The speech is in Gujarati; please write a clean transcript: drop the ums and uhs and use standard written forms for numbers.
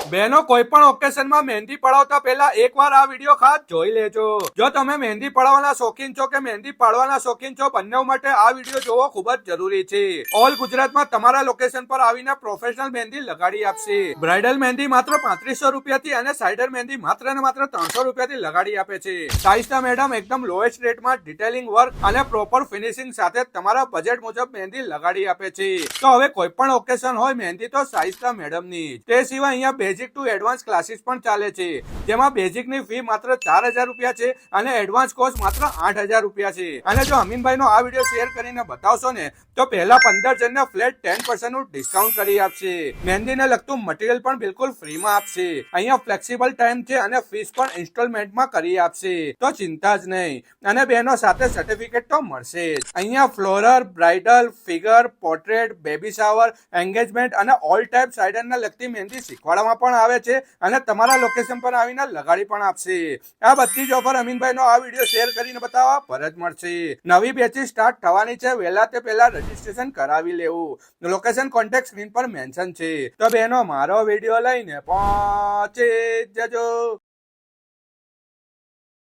બહેનો કોઈ પણ ઓકેશનમાં મહેંદી પડાવતા પહેલા એકવાર આ વિડીયો ખાસ જોઈ લેજો। જો તમે મહેંદી પડાવવાના શોખીન છો કે મહેંદી પાડવાના શોખીન છો, બંને માટે આ વિડીયો જોવો ખૂબ જ જરૂરી છે। ઓલ ગુજરાતમાં તમારા લોકેશન પર આવીને પ્રોફેશનલ મહેંદી લગાડી આપશે। બ્રાઇડલ મહેંદી માત્ર 3500 રૂપિયાથી અને સાઇડર મહેંદી માત્ર ને માત્ર 300 રૂપિયાથી લગાડી આપે છે। સાઇસ્તા મેડમ એકદમ લોએસ્ટ રેટમાં ડિટેલિંગ વર્ક અને પ્રોપર ફિનિશિંગ સાથે તમારા બજેટ મુજબ મહેંદી લગાડી આપે છે। તો હવે કોઈ પણ ઓકેશન હોય, મહેંદી તો સાઇસ્તા મેડમની જ। તે સિવાય અહીંયા બેઝિક ટુ એડવાન્સ ક્લાસીસ પણ ચાલે છે, જેમાં બેઝિકની ફી માત્ર 4000 રૂપિયા છે અને એડવાન્સ કોર્સ માત્ર 8000 રૂપિયા છે। અને જો અમીનભાઈનો આ વિડીયો શેર કરીને બતાવશો ને તો પહેલા 15 જણને ફ્લેટ 10% નું ડિસ્કાઉન્ટ કરી આપશે। મહેંદીને લગતું મટીરિયલ પણ બિલકુલ ફ્રીમાં આપશે। અહીંયા ફ્લેક્સિબલ ટાઈમ છે અને ફીસ પણ ઇન્સ્ટોલમેન્ટમાં કરી આપશે, તો ચિંતા જ નહીં। અને બહેનો સાથે સર્ટિફિકેટ તો મળશે જ। અહીંયા floral, bridal, figure, portrait, baby shower, engagement અને ઓલ ટાઈપ સાઇડરને લગતી મહેંદી શીખવાડવામાં પણ આવે છે અને તમારા લોકેશન પર આવીને લગાડી પણ આપશે। આ બધી જ ઓફર અમીનભાઈનો આ વિડીયો શેર કરીને બતાવવા પર જ મળશે। નવી બેચી સ્ટાર્ટ થવાની છે, વહેલા તે પહેલા રજીસ્ટ્રેશન કરાવી લેવું। લોકેશન કોન્ટેક્ટ સ્ક્રીન પર મેન્શન છે। તો બહેનો મારો વિડીયો લઈને પહોંચી જજો।